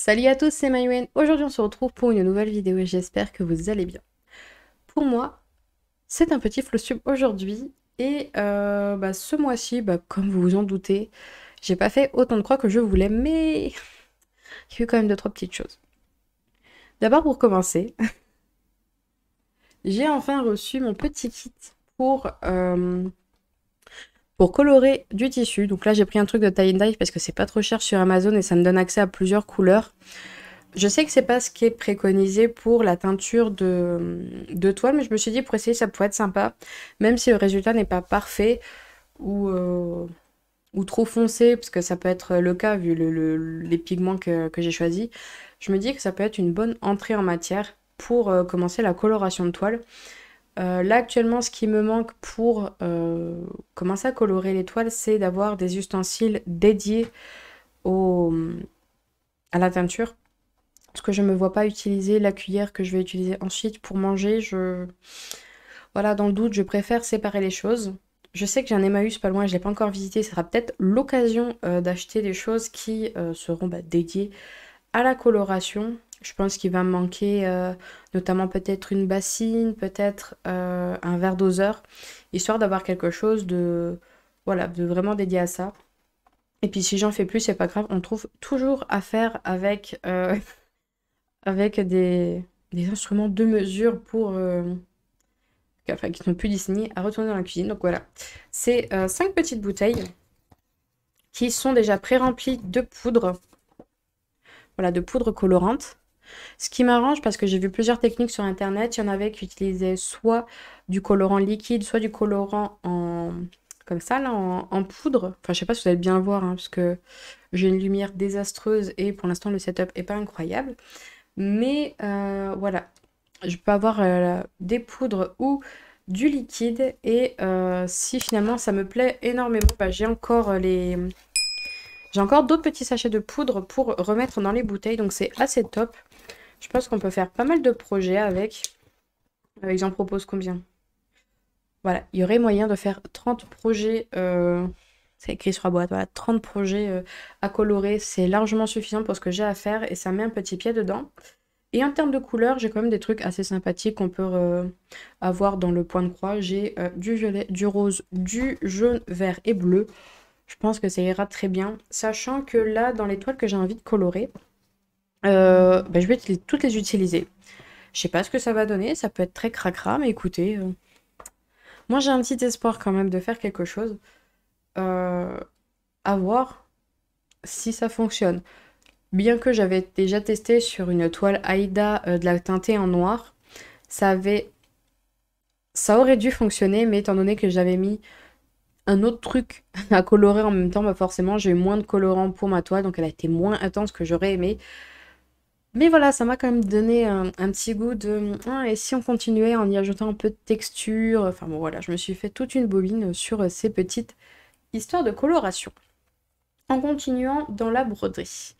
Salut à tous, c'est Maïwen. Aujourd'hui, on se retrouve pour une nouvelle vidéo et j'espère que vous allez bien. Pour moi, c'est un petit flowsube aujourd'hui et ce mois-ci, comme vous vous en doutez, j'ai pas fait autant de croix que je voulais, mais il y a eu quand même deux, trois petites choses. D'abord, pour commencer, j'ai enfin reçu mon petit kit pour colorer du tissu. Donc là, j'ai pris un truc de tie and dye parce que c'est pas trop cher sur Amazon et ça me donne accès à plusieurs couleurs. Je sais que c'est pas ce qui est préconisé pour la teinture de toile, mais je me suis dit pour essayer ça pourrait être sympa, même si le résultat n'est pas parfait ou, euh, ou trop foncé, parce que ça peut être le cas vu les pigments que j'ai choisis. Je me dis que ça peut être une bonne entrée en matière pour commencer la coloration de toile. Là actuellement, ce qui me manque pour commencer à colorer les toiles, c'est d'avoir des ustensiles dédiés au, à la teinture. Parce que je me vois pas utiliser la cuillère que je vais utiliser ensuite pour manger. Voilà, dans le doute, je préfère séparer les choses. Je sais que j'ai un Emmaüs pas loin, je l'ai pas encore visité. Ce sera peut-être l'occasion d'acheter des choses qui seront dédiées à la coloration. Je pense qu'il va me manquer notamment peut-être une bassine, peut-être un verre doseur, histoire d'avoir quelque chose de, voilà, de vraiment dédié à ça. Et puis si j'en fais plus, c'est pas grave, on trouve toujours à faire avec avec des instruments de mesure pour enfin, qui sont plus destinés à retourner dans la cuisine. Donc voilà, c'est 5 petites bouteilles qui sont déjà pré-remplies de poudre, voilà, de poudre colorante. Ce qui m'arrange parce que j'ai vu plusieurs techniques sur internet, il y en avait qui utilisaient soit du colorant liquide, soit du colorant en comme ça là en poudre. Enfin, je sais pas si vous allez bien le voir hein, parce que j'ai une lumière désastreuse et pour l'instant le setup est pas incroyable. Mais voilà, je peux avoir des poudres ou du liquide et si finalement ça me plaît énormément, j'ai encore d'autres petits sachets de poudre pour remettre dans les bouteilles, donc c'est assez top. Je pense qu'on peut faire pas mal de projets avec. J'en propose combien? Voilà, il y aurait moyen de faire 30 projets, c'est écrit sur la boîte, voilà, 30 projets à colorer, c'est largement suffisant pour ce que j'ai à faire et ça met un petit pied dedans. Et en termes de couleurs, j'ai quand même des trucs assez sympathiques qu'on peut avoir dans le point de croix. J'ai du violet, du rose, du jaune, vert et bleu. Je pense que ça ira très bien. Sachant que là, dans les toiles que j'ai envie de colorer, je vais toutes les utiliser. Je sais pas ce que ça va donner, ça peut être très cracra, mais écoutez, moi j'ai un petit espoir quand même de faire quelque chose. Euh, à voir si ça fonctionne. Bien que j'avais déjà testé sur une toile Aïda de la teintée en noir, ça avait ça aurait dû fonctionner, mais étant donné que j'avais mis un autre truc à colorer en même temps, forcément j'ai eu moins de colorant pour ma toile, donc elle a été moins intense que j'aurais aimé. Mais voilà, ça m'a quand même donné un petit goût de... Ah, et si on continuait en y ajoutant un peu de texture, enfin bon voilà, je me suis fait toute une bobine sur ces petites histoires de coloration. En continuant dans la broderie.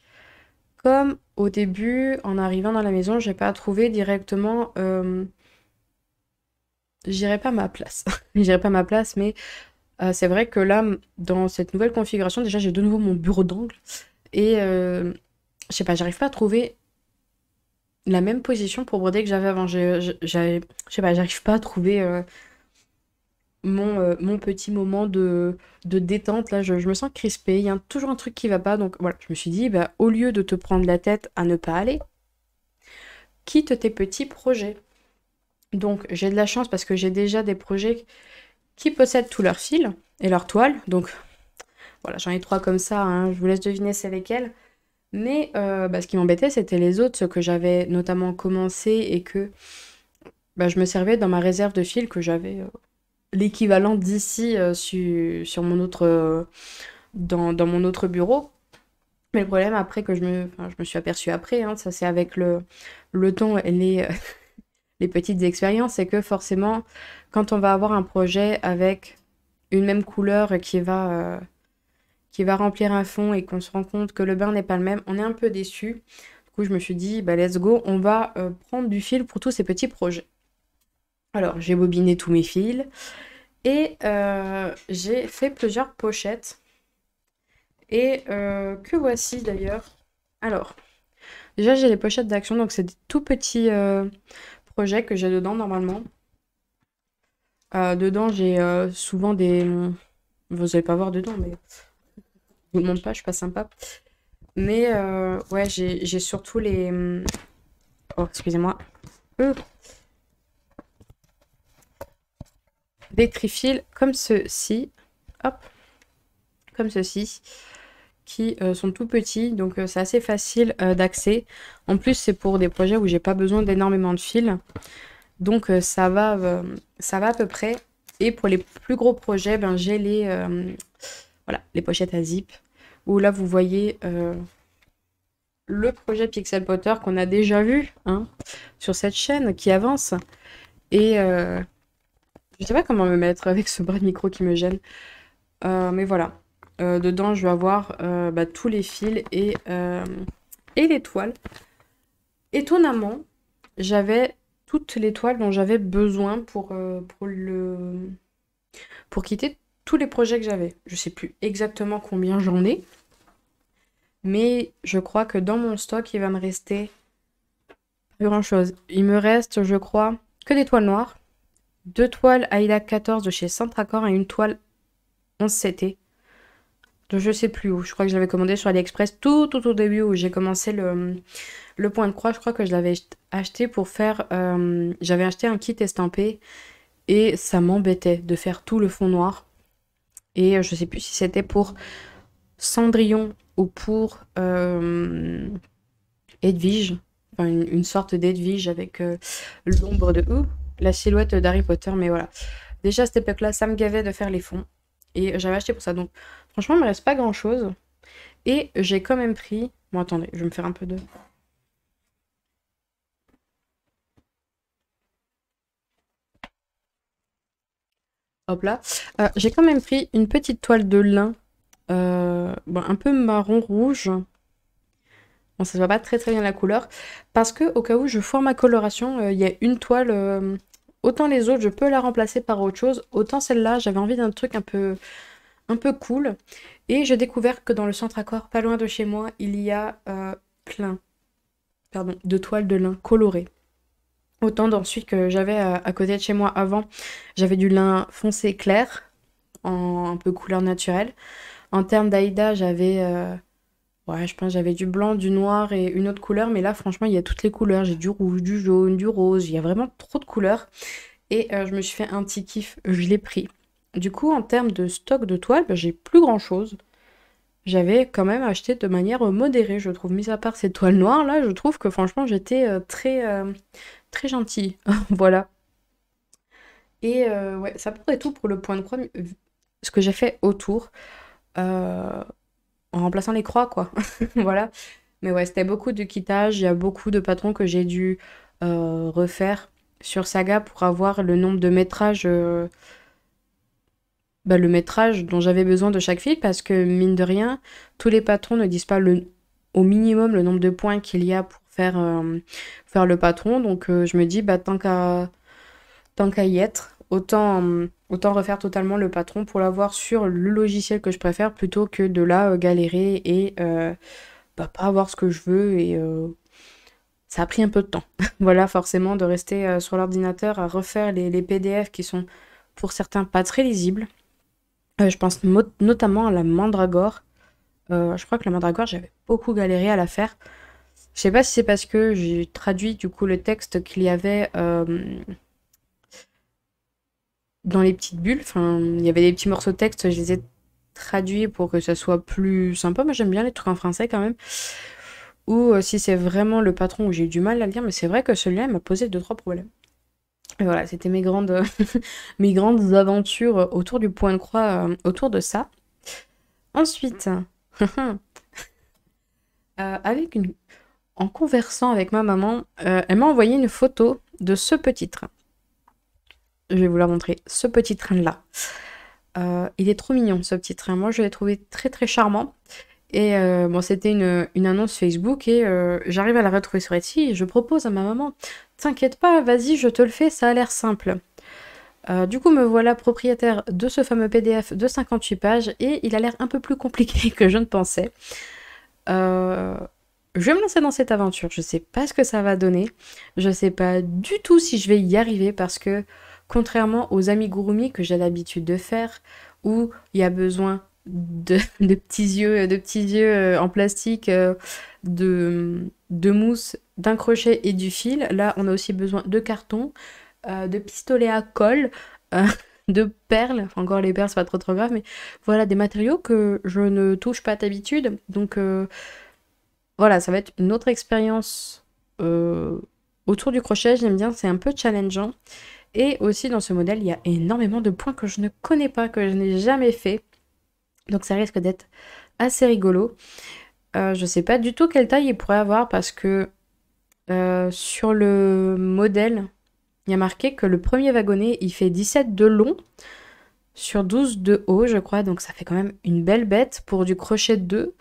Comme au début, en arrivant dans la maison, j'ai pas trouvé directement... j'irai pas à ma place. J'irai pas à ma place, mais c'est vrai que là, dans cette nouvelle configuration, déjà j'ai de nouveau mon bureau d'angle et je sais pas, j'arrive pas à trouver la même position pour broder que j'avais avant. Je sais pas, j'arrive pas à trouver mon petit moment de détente. Là, je me sens crispée, il y a toujours un truc qui va pas. Donc voilà, je me suis dit, au lieu de te prendre la tête à ne pas aller, quitte tes petits projets. Donc j'ai de la chance parce que j'ai déjà des projets qui possèdent tous leurs fils et leurs toiles. Donc voilà, j'en ai 3 comme ça, hein, je vous laisse deviner c'est lesquels. Mais ce qui m'embêtait, c'était les autres, ceux que j'avais notamment commencé et que je me servais dans ma réserve de fil que j'avais l'équivalent d'ici sur mon autre, dans mon autre bureau. Mais le problème, après que je me suis aperçue après, hein, ça c'est avec le temps et les petites expériences, c'est que forcément, quand on va avoir un projet avec une même couleur qui va remplir un fond et qu'on se rend compte que le bain n'est pas le même, on est un peu déçu. Du coup, je me suis dit, let's go, on va prendre du fil pour tous ces petits projets. Alors, j'ai bobiné tous mes fils et j'ai fait plusieurs pochettes. Et que voici d'ailleurs. Alors, Déjà, j'ai les pochettes d'action, donc c'est des tout petits projets que j'ai dedans normalement. Dedans, j'ai souvent des... Vous allez pas voir dedans, mais je vous le montre pas, je suis pas sympa. Mais ouais, j'ai surtout les... Oh, excusez-moi. Euh, Des trifils comme ceci. Hop, comme ceci. Qui sont tout petits, donc c'est assez facile d'accès. En plus, c'est pour des projets où j'ai pas besoin d'énormément de fils. Donc ça va à peu près. Et pour les plus gros projets, ben, j'ai voilà, les pochettes à zip. Où là, vous voyez le projet Pixel Potter qu'on a déjà vu hein, sur cette chaîne qui avance. Et je sais pas comment me mettre avec ce bras de micro qui me gêne. Mais voilà. Dedans, je vais avoir bah, tous les fils et les toiles. Étonnamment, j'avais toutes les toiles dont j'avais besoin pour quitter tous les projets que j'avais. Je sais plus exactement combien j'en ai, mais je crois que dans mon stock, il va me rester pas grand-chose. Il me reste, je crois, que des toiles noires, deux toiles Aida 14 de chez Centracor et une toile 11CT de je sais plus où. Je crois que je l'avais commandé sur AliExpress tout au début où j'ai commencé le point de croix. Je crois que je l'avais acheté pour faire... j'avais acheté un kit estampé et ça m'embêtait de faire tout le fond noir. Et je sais plus si c'était pour Cendrillon ou pour Edwige. Enfin, une sorte d'Edwige avec l'ombre de... la silhouette d'Harry Potter, mais voilà. Déjà, à cette époque-là, ça me gavait de faire les fonds. Et j'avais acheté pour ça. Donc, franchement, il me reste pas grand-chose. Et j'ai quand même pris... Bon, attendez, je vais me faire un peu de... Hop là. J'ai quand même pris une petite toile de lin. Bon, un peu marron-rouge. Bon, ça se voit pas très bien la couleur. Parce que, au cas où je foire ma coloration, il y a une toile... autant les autres, je peux la remplacer par autre chose. Autant celle-là, j'avais envie d'un truc un peu cool. Et j'ai découvert que dans le centre Accor, pas loin de chez moi, il y a plein de toiles de lin colorées. Autant dans celui que j'avais à côté de chez moi avant, j'avais du lin foncé clair, en un peu couleur naturelle. En termes d'Aïda, j'avais, ouais, je pense que j'avais du blanc, du noir et une autre couleur, mais là, franchement, il y a toutes les couleurs. J'ai du rouge, du jaune, du rose, il y a vraiment trop de couleurs. Et je me suis fait un petit kiff, je l'ai pris. Du coup, en termes de stock de toiles, bah, j'ai plus grand-chose. J'avais quand même acheté de manière modérée, je trouve. Mis à part ces toiles noires, là, je trouve que franchement, j'étais très gentille. Voilà. Et ouais, ça pourrait être tout pour le point de croix. Ce que j'ai fait autour, euh, en remplaçant les croix, quoi. Voilà. Mais ouais, c'était beaucoup de quittage. Il y a beaucoup de patrons que j'ai dû refaire sur Saga pour avoir le nombre de métrages, bah, le métrage dont j'avais besoin de chaque fil, parce que mine de rien, tous les patrons ne disent pas au minimum le nombre de points qu'il y a pour faire le patron. Donc je me dis, bah, tant qu'à y être, autant refaire totalement le patron pour l'avoir sur le logiciel que je préfère plutôt que de là galérer et bah, pas avoir ce que je veux. Et ça a pris un peu de temps. Voilà, forcément, de rester sur l'ordinateur à refaire les PDF qui sont pour certains pas très lisibles. Je pense notamment à la Mandragore. Je crois que la Mandragore, j'avais beaucoup galéré à la faire. Je sais pas si c'est parce que j'ai traduit du coup le texte qu'il y avait dans les petites bulles. Enfin, il y avait des petits morceaux de texte, je les ai traduits pour que ça soit plus sympa. Moi, j'aime bien les trucs en français quand même. Ou si c'est vraiment le patron où j'ai eu du mal à le lire, mais c'est vrai que celui-là, il m'a posé deux, trois problèmes. Et voilà, c'était mes grandes, mes grandes aventures autour du point de croix, autour de ça. Ensuite, avec en conversant avec ma maman, elle m'a envoyé une photo de ce petit train. Je vais vous la montrer, ce petit train-là. Il est trop mignon, ce petit train. Moi, je l'ai trouvé très charmant. Et bon, c'était une annonce Facebook et j'arrive à la retrouver sur Etsy et je propose à ma maman, t'inquiète pas, vas-y, je te le fais, ça a l'air simple. Du coup, me voilà propriétaire de ce fameux PDF de 58 pages et il a l'air un peu plus compliqué que je ne pensais. je vais me lancer dans cette aventure. Je sais pas ce que ça va donner. Je sais pas du tout si je vais y arriver parce que, contrairement aux amigurumi que j'ai l'habitude de faire, où il y a besoin de petits yeux en plastique, de mousse, d'un crochet et du fil. Là, on a aussi besoin de carton, de pistolets à colle, euh, de perles. Enfin, encore les perles, c'est pas trop grave, mais voilà, des matériaux que je ne touche pas d'habitude. Donc, voilà, ça va être une autre expérience euh, autour du crochet. J'aime bien, c'est un peu challengeant. Et aussi, dans ce modèle, il y a énormément de points que je ne connais pas, que je n'ai jamais fait. Donc, ça risque d'être assez rigolo. Je sais pas du tout quelle taille il pourrait avoir parce que sur le modèle, il y a marqué que le premier wagonnet, il fait 17 de long sur 12 de haut, je crois. Donc ça fait quand même une belle bête pour du crochet 2.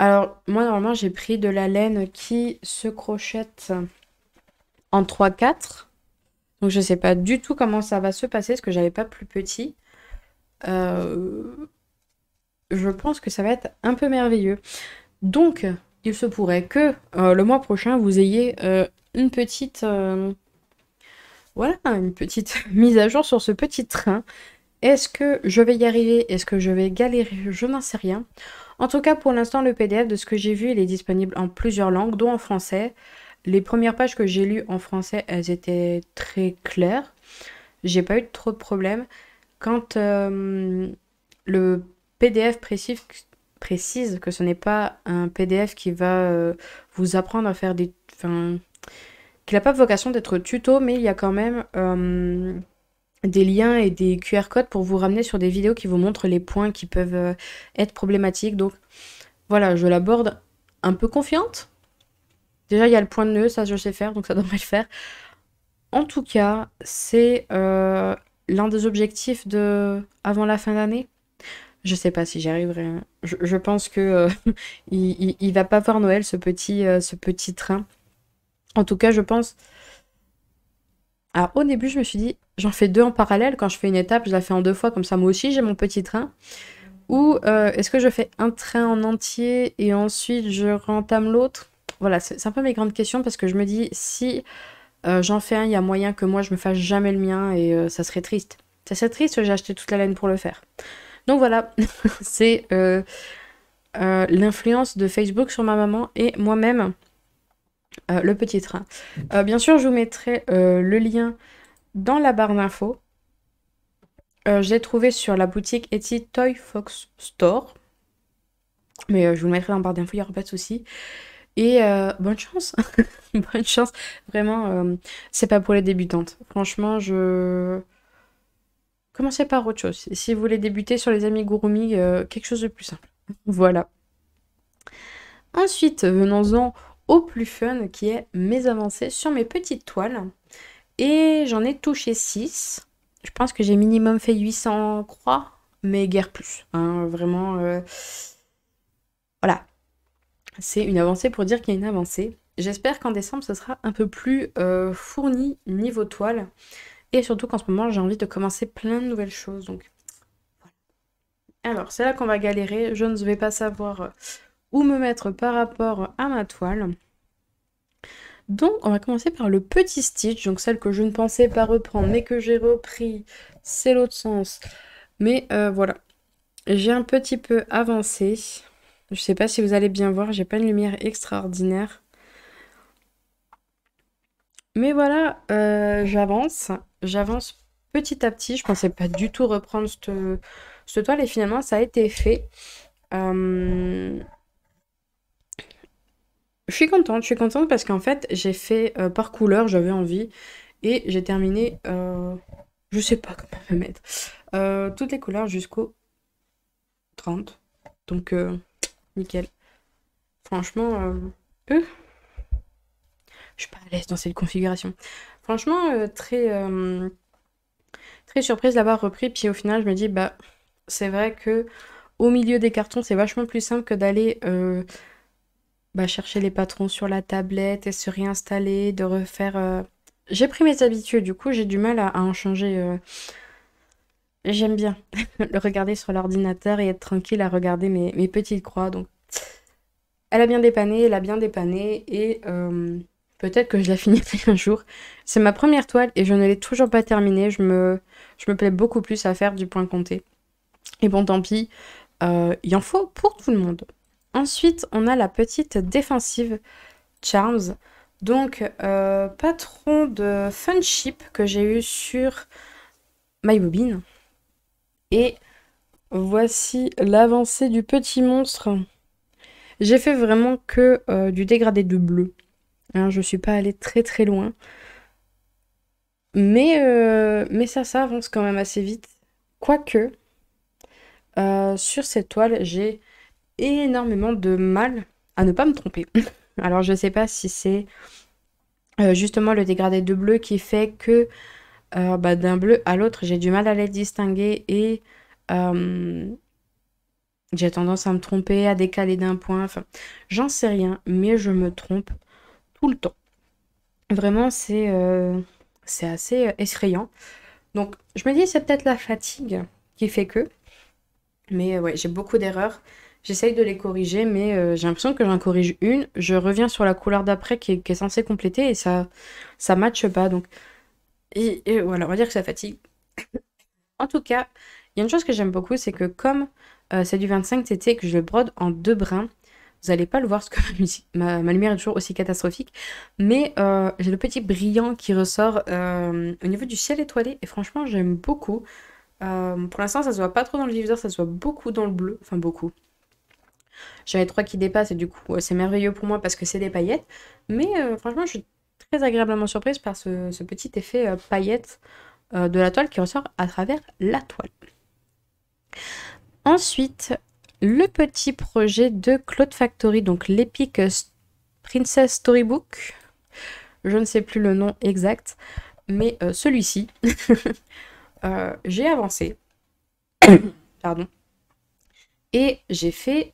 Alors, moi, normalement, j'ai pris de la laine qui se crochette en 3/4. Donc je sais pas du tout comment ça va se passer, parce que j'avais pas plus petit. Euh, je pense que ça va être un peu merveilleux. Donc, il se pourrait que le mois prochain, vous ayez une petite, voilà, une petite mise à jour sur ce petit train. Est-ce que je vais y arriver? Est-ce que je vais galérer? Je n'en sais rien. En tout cas, pour l'instant, le PDF, de ce que j'ai vu, il est disponible en plusieurs langues, dont en français. Les premières pages que j'ai lues en français, elles étaient très claires. J'ai pas eu trop de problèmes. Quand le PDF précise que ce n'est pas un PDF qui va vous apprendre à faire des... Enfin, qu'il n'a pas vocation d'être tuto, mais il y a quand même des liens et des QR codes pour vous ramener sur des vidéos qui vous montrent les points qui peuvent être problématiques. Donc voilà, je l'aborde un peu confiante. Déjà, il y a le point de nœud, ça je sais faire, donc ça devrait le faire. En tout cas, c'est l'un des objectifs de avant la fin d'année. Je sais pas si j'y arriverai, hein. Je pense que il va pas voir Noël ce petit train. En tout cas, je pense. Alors au début, je me suis dit, j'en fais deux en parallèle. Quand je fais une étape, je la fais en deux fois, comme ça moi aussi j'ai mon petit train. Ou est-ce que je fais un train en entier et ensuite je rentame l'autre? Voilà, c'est un peu mes grandes questions parce que je me dis, si j'en fais un, il y a moyen que moi je me fasse jamais le mien et ça serait triste. Ça serait triste, j'ai acheté toute la laine pour le faire. Donc voilà, c'est l'influence de Facebook sur ma maman et moi-même, le petit train. Bien sûr, je vous mettrai le lien dans la barre d'infos. Je l'ai trouvé sur la boutique Etsy Toy Fox Store. Mais je vous le mettrai dans la barre d'infos, il n'y aura pas de souci. Et bonne chance. Bonne chance. Vraiment, c'est pas pour les débutantes. Franchement, je... Commencez par autre chose. Si vous voulez débuter sur les amigurumi, quelque chose de plus simple. Voilà. Ensuite, venons-en au plus fun qui est mes avancées sur mes petites toiles. Et j'en ai touché 6. Je pense que j'ai minimum fait 800 croix, mais guère plus, hein, vraiment, voilà. C'est une avancée pour dire qu'il y a une avancée. J'espère qu'en décembre, ce sera un peu plus fourni niveau toile. Et surtout qu'en ce moment, j'ai envie de commencer plein de nouvelles choses. Donc, alors, c'est là qu'on va galérer. Je ne vais pas savoir où me mettre par rapport à ma toile. Donc, on va commencer par le petit stitch. Donc, celle que je ne pensais pas reprendre, mais que j'ai repris. C'est l'autre sens. Mais voilà. J'ai un petit peu avancé. Je sais pas si vous allez bien voir. J'ai pas une lumière extraordinaire. Mais voilà, j'avance. J'avance petit à petit. Je pensais pas du tout reprendre cette toile. Et finalement, ça a été fait. Je suis contente parce qu'en fait, j'ai fait par couleur, j'avais envie, et j'ai terminé, je sais pas comment me mettre, toutes les couleurs jusqu'au 30. Donc, nickel. Franchement, euh, je suis pas à l'aise dans cette configuration. Franchement, très surprise d'avoir repris, puis au final, je me dis, bah, c'est vrai que au milieu des cartons, c'est vachement plus simple que d'aller bah, chercher les patrons sur la tablette et se réinstaller, de refaire. J'ai pris mes habitudes, du coup j'ai du mal à en changer. J'aime bien le regarder sur l'ordinateur et être tranquille à regarder mes petites croix. Donc Elle a bien dépanné, elle a bien dépanné et peut-être que je la finirai un jour. C'est ma première toile et je ne l'ai toujours pas terminée. Je me plais beaucoup plus à faire du point compté. Et bon, tant pis, il en faut pour tout le monde. Ensuite, on a la petite défensive Charms. Donc, patron de Funship que j'ai eu sur MyBobine. Et voici l'avancée du petit monstre. J'ai fait vraiment que du dégradé de bleu. Hein, je suis pas allée très très loin. Mais ça avance quand même assez vite. Quoique, sur cette toile, j'ai énormément de mal à ne pas me tromper. Alors, je sais pas si c'est justement le dégradé de bleu qui fait que d'un bleu à l'autre, j'ai du mal à les distinguer et euh, j'ai tendance à me tromper, à décaler d'un point. Enfin, j'en sais rien, mais je me trompe tout le temps. Vraiment, c'est assez effrayant. Donc, je me dis, c'est peut-être la fatigue qui fait que. Mais ouais, j'ai beaucoup d'erreurs. J'essaye de les corriger, mais j'ai l'impression que j'en corrige une. Je reviens sur la couleur d'après qui est censée compléter et ça matche pas. Donc, et voilà, on va dire que ça fatigue. En tout cas, il y a une chose que j'aime beaucoup, c'est que comme c'est du 25 TT et que je le brode en deux brins, vous n'allez pas le voir parce que ma lumière est toujours aussi catastrophique, mais j'ai le petit brillant qui ressort au niveau du ciel étoilé et franchement, j'aime beaucoup. Pour l'instant, ça se voit pas trop dans le diviseur, ça se voit beaucoup dans le bleu, enfin beaucoup. J'en ai trois qui dépassent et du coup, c'est merveilleux pour moi parce que c'est des paillettes, mais franchement, je suis très agréablement surprise par ce petit effet paillette de la toile qui ressort à travers la toile. Ensuite, le petit projet de Cloud Factory, donc l'Epic Princess Storybook. Je ne sais plus le nom exact, mais celui-ci, j'ai avancé. Pardon. Et j'ai fait,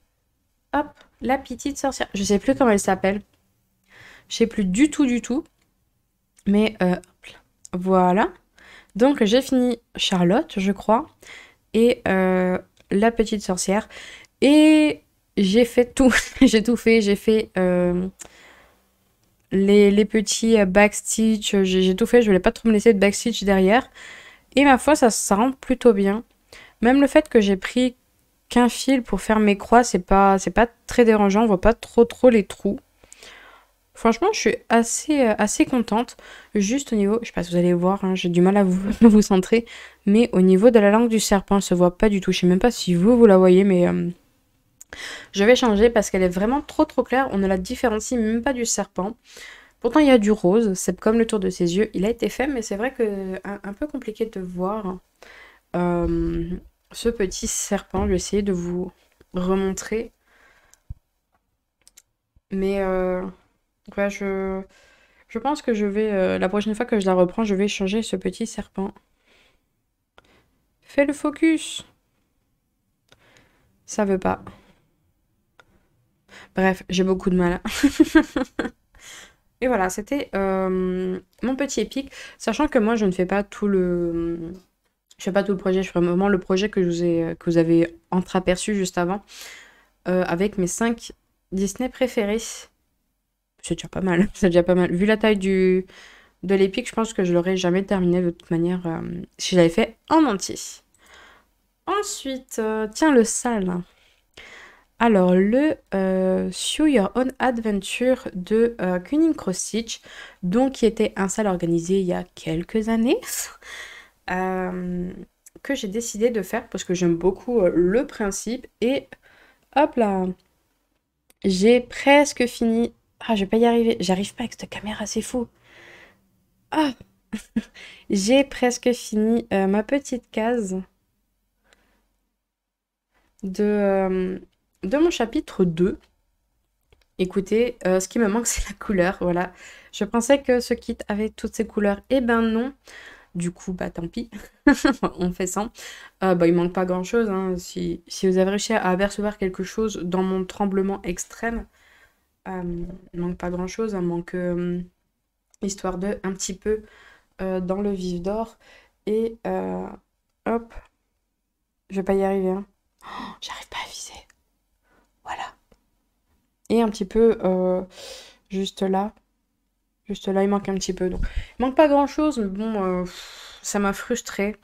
hop, la petite sorcière. Je sais plus comment elle s'appelle. Je sais plus du tout. Mais voilà. Donc j'ai fini Charlotte, je crois. Et la petite sorcière. Et j'ai fait tout. J'ai tout fait. J'ai fait les petits backstitch. J'ai tout fait. Je voulais pas trop me laisser de backstitch derrière. Et ma foi, ça rend plutôt bien. Même le fait que j'ai pris qu'un fil pour faire mes croix, c'est pas très dérangeant. On voit pas trop les trous. Franchement, je suis assez contente. Juste au niveau, je sais pas si vous allez voir, hein, j'ai du mal à vous centrer, mais au niveau de la langue du serpent, elle se voit pas du tout. Je sais même pas si vous la voyez, mais je vais changer parce qu'elle est vraiment trop claire. On ne la différencie même pas du serpent. Pourtant, il y a du rose, c'est comme le tour de ses yeux. Il a été fait, mais c'est vrai que un peu compliqué de voir euh, ce petit serpent. Je vais essayer de vous remontrer. Mais ouais, je pense que je vais, la prochaine fois que je la reprends, je vais changer ce petit serpent. Fais le focus. Ça veut pas. Bref, j'ai beaucoup de mal. Et voilà, c'était mon petit épique. Sachant que moi, je ne fais pas tout le... Je fais pas tout le projet, je fais vraiment le projet que vous avez entreaperçu juste avant. Avec mes 5 Disney préférés. C'est déjà pas mal. C'est déjà pas mal. Vu la taille de l'épique, je pense que je l'aurais jamais terminé de toute manière si je l'avais fait en entier. Ensuite, tiens, le sale. Alors, le Show Your Own Adventure de Cunning Cross Stitch, donc qui était un sale organisé il y a quelques années, euh, que j'ai décidé de faire parce que j'aime beaucoup le principe. Et hop là, j'ai presque fini. Ah, je vais pas y arriver. J'arrive pas avec cette caméra, c'est fou. Ah, j'ai presque fini ma petite case de mon chapitre 2. Écoutez, ce qui me manque, c'est la couleur, voilà. Je pensais que ce kit avait toutes ces couleurs, et ben non. Du coup, bah tant pis, on fait sans. Il manque pas grand-chose, hein. Si vous avez réussi à apercevoir quelque chose dans mon tremblement extrême, il manque pas grand-chose, il manque histoire de un petit peu dans le vif d'or. Et hop, je vais pas y arriver, hein. Oh, j'arrive pas à viser. Voilà. et un petit peu juste là. Juste là, il manque un petit peu. Donc, il manque pas grand-chose, mais bon, ça m'a frustrée.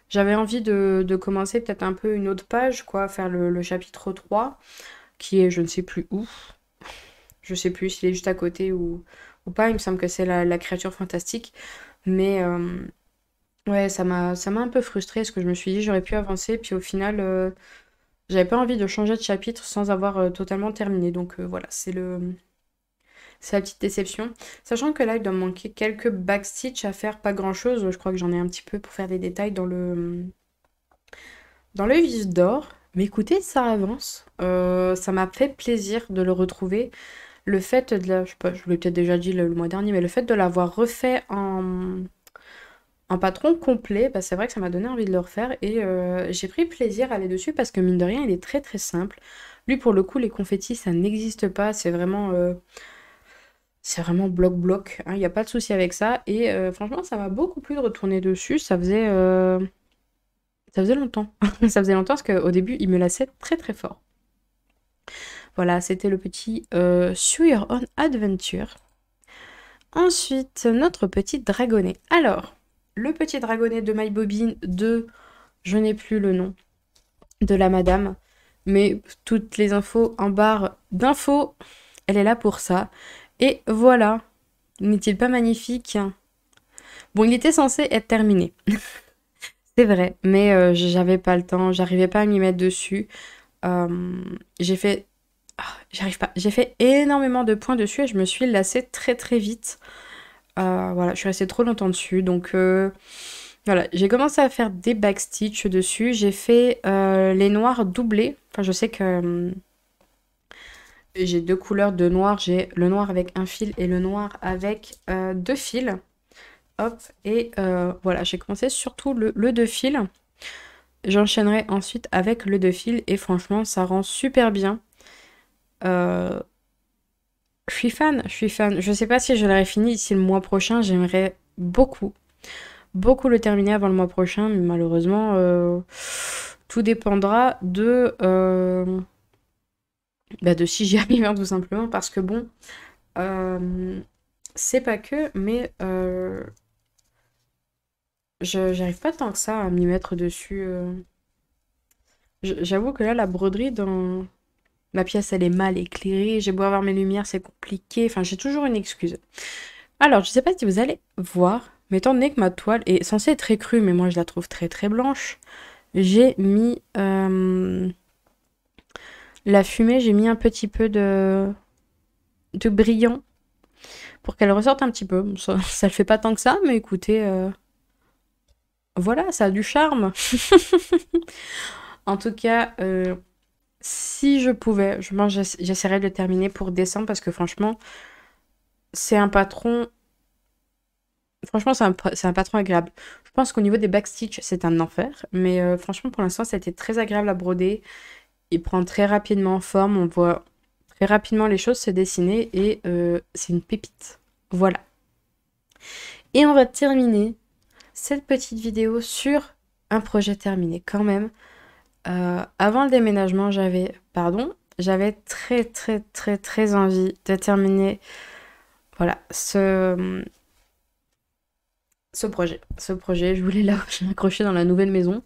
J'avais envie de commencer peut-être un peu une autre page, quoi, faire le chapitre 3 qui est je ne sais plus où. Je sais plus s'il est juste à côté ou pas. Il me semble que c'est la créature fantastique. Mais ouais, ça m'a un peu frustrée parce que je me suis dit j'aurais pu avancer. Puis au final, j'avais pas envie de changer de chapitre sans avoir totalement terminé. Donc voilà, c'est la petite déception. Sachant que là, il doit me manquer quelques backstitch à faire, pas grand-chose. Je crois que j'en ai un petit peu pour faire des détails dans le vis d'or. Mais écoutez, ça avance. Ça m'a fait plaisir de le retrouver. Le fait de la... Je sais pas, je vous l'ai peut-être déjà dit le mois dernier, mais le fait de l'avoir refait en patron complet, bah, c'est vrai que ça m'a donné envie de le refaire. Et j'ai pris plaisir à aller dessus parce que mine de rien, il est très très simple. Lui, pour le coup, les confettis, ça n'existe pas. C'est vraiment bloc-bloc, hein, il n'y a pas de souci avec ça. Et franchement, ça m'a beaucoup plu de retourner dessus. Ça faisait longtemps. Ça faisait longtemps parce qu'au début, il me lassait très très fort. Voilà, c'était le petit Choose Your Own Adventure. Ensuite, notre petit dragonnet. Alors, le petit dragonnet de My Bobine de, je n'ai plus le nom, de la madame. Mais toutes les infos en barre d'infos, elle est là pour ça. Et voilà, n'est-il pas magnifique? Bon, il était censé être terminé, c'est vrai, mais j'avais pas le temps, j'arrivais pas à m'y mettre dessus. Euh, j'ai fait... j'arrive pas. J'ai fait énormément de points dessus et je me suis lassée très très vite. Voilà, je suis restée trop longtemps dessus. Donc voilà, j'ai commencé à faire des backstitch dessus. J'ai fait les noirs doublés. Enfin, je sais que j'ai deux couleurs de noir. J'ai le noir avec un fil et le noir avec deux fils. Hop, et voilà, j'ai commencé surtout le deux fils. J'enchaînerai ensuite avec le deux fils et franchement, ça rend super bien. Euh, je suis fan, je suis fan. Je sais pas si je l'aurai fini ici le mois prochain. J'aimerais beaucoup, beaucoup le terminer avant le mois prochain, mais malheureusement, tout dépendra de si j'y arrive, hein, tout simplement, parce que bon, euh, c'est pas que, mais j'arrive pas tant que ça à m'y mettre dessus. J'avoue que là, la broderie dans ma pièce, elle est mal éclairée. J'ai beau avoir mes lumières, c'est compliqué. Enfin, j'ai toujours une excuse. Alors, je sais pas si vous allez voir, mais étant donné que ma toile est censée être très crue, mais moi je la trouve très très blanche, j'ai mis la fumée, j'ai mis un petit peu de brillant pour qu'elle ressorte un petit peu. Bon, ça le fait pas tant que ça, mais écoutez, voilà, ça a du charme. En tout cas, si je pouvais, je pense que j'essaierais de le terminer pour décembre parce que franchement, c'est un patron. Franchement, c'est un patron agréable. Je pense qu'au niveau des backstitch, c'est un enfer. Mais franchement, pour l'instant, ça a été très agréable à broder. Il prend très rapidement forme. On voit très rapidement les choses se dessiner. Et c'est une pépite. Voilà. Et on va terminer cette petite vidéo sur un projet terminé quand même. Avant le déménagement, j'avais très très très très envie de terminer voilà, ce projet. Ce projet, je voulais l'accrocher dans la nouvelle maison.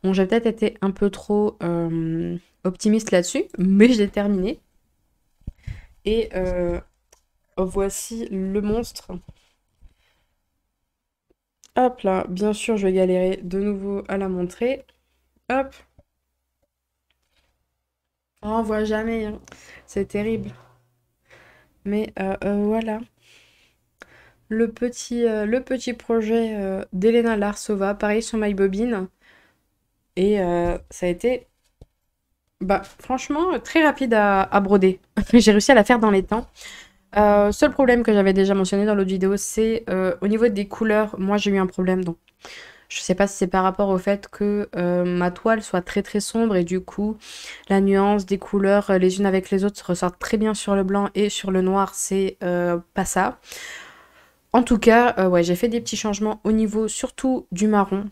Bon, j'ai peut-être été un peu trop optimiste là-dessus, mais je l'ai terminé. Et voici le monstre. Hop là, bien sûr, je vais galérer de nouveau à la montrer. Hop. Oh, on voit jamais, hein. C'est terrible. Mais voilà. Le petit projet d'Elena Larsova, pareil sur MyBobine. Et ça a été, bah, franchement, très rapide à broder. J'ai réussi à la faire dans les temps. Seul problème que j'avais déjà mentionné dans l'autre vidéo, c'est au niveau des couleurs, moi j'ai eu un problème. Donc, je sais pas si c'est par rapport au fait que ma toile soit très très sombre et du coup, la nuance des couleurs les unes avec les autres ressortent très bien sur le blanc et sur le noir, c'est pas ça. En tout cas, ouais, j'ai fait des petits changements au niveau surtout du marron.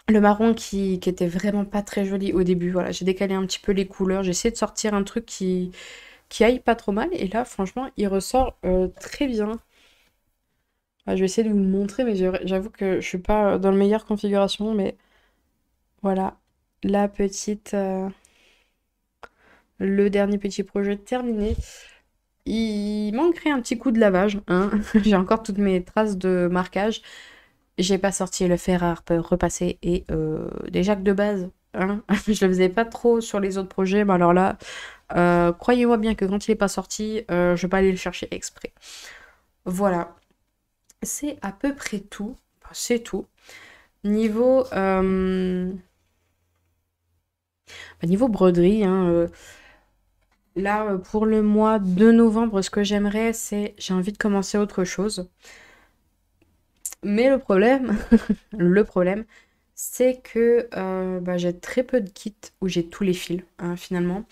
Le marron qui était vraiment pas très joli au début. Voilà, j'ai décalé un petit peu les couleurs. J'ai essayé de sortir un truc qui aille pas trop mal. Et là, franchement, il ressort très bien. Ah, je vais essayer de vous le montrer, mais j'avoue que je suis pas dans la meilleure configuration. Mais voilà, la petite, le dernier petit projet terminé. Il manquerait un petit coup de lavage, hein. J'ai encore toutes mes traces de marquage. J'ai pas sorti le fer à repasser et déjà que de base, hein, je le faisais pas trop sur les autres projets, mais alors là, croyez-moi bien que quand il est pas sorti, je vais pas aller le chercher exprès. Voilà, c'est à peu près tout. Enfin, c'est tout. Niveau, niveau broderie, hein, là, pour le mois de novembre, ce que j'aimerais, c'est j'ai envie de commencer autre chose. Mais le problème, le problème, c'est que j'ai très peu de kits où j'ai tous les fils, hein, finalement.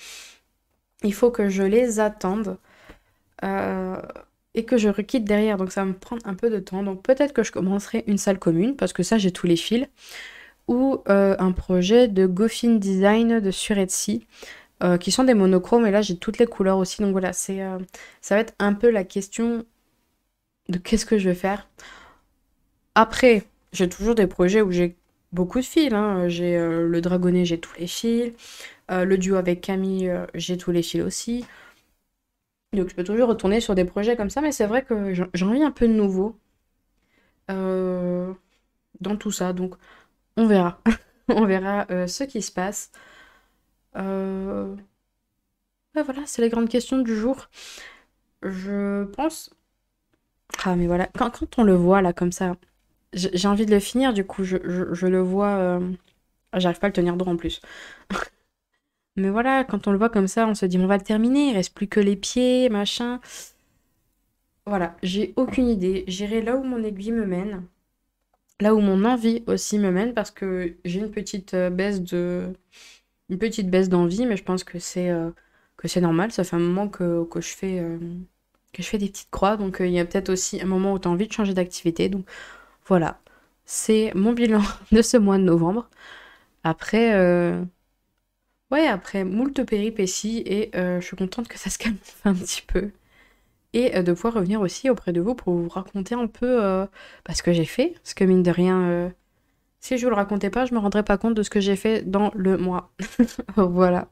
Il faut que je les attende euh, et que je requitte derrière. Donc ça va me prendre un peu de temps. Donc peut-être que je commencerai une salle commune, parce que ça, j'ai tous les fils. Ou un projet de Goffin Design de sur Etsy, qui sont des monochromes. Et là, j'ai toutes les couleurs aussi. Donc voilà, ça va être un peu la question de qu'est-ce que je vais faire. Après, j'ai toujours des projets où j'ai beaucoup de fils, hein. J'ai le dragonnet, j'ai tous les fils. Le duo avec Camille, j'ai tous les fils aussi. Donc je peux toujours retourner sur des projets comme ça, mais c'est vrai que j'ai envie un peu de nouveau euh, dans tout ça. Donc on verra. On verra ce qui se passe. Euh, voilà, c'est les grandes questions du jour. Je pense. Ah, mais voilà, quand on le voit là comme ça, j'ai envie de le finir, du coup, je le vois. J'arrive pas à le tenir droit en plus. Mais voilà, quand on le voit comme ça, on se dit on va le terminer, il reste plus que les pieds, machin. Voilà, j'ai aucune idée. J'irai là où mon aiguille me mène, là où mon envie aussi me mène, parce que j'ai une petite baisse d'envie, mais je pense que c'est normal. Ça fait un moment que je fais des petites croix, donc il y a peut-être aussi un moment où tu as envie de changer d'activité. Donc voilà, c'est mon bilan de ce mois de novembre. Après, ouais, après moult péripéties, et je suis contente que ça se calme un petit peu. Et de pouvoir revenir aussi auprès de vous pour vous raconter un peu ce que j'ai fait. Parce que mine de rien, si je vous le racontais pas, je me rendrais pas compte de ce que j'ai fait dans le mois. Voilà.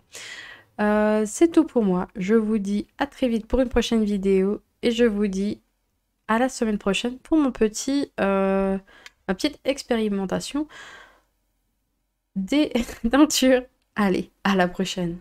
C'est tout pour moi. Je vous dis à très vite pour une prochaine vidéo. Et je vous dis à la semaine prochaine pour ma petite expérimentation des teintures. Allez, à la prochaine.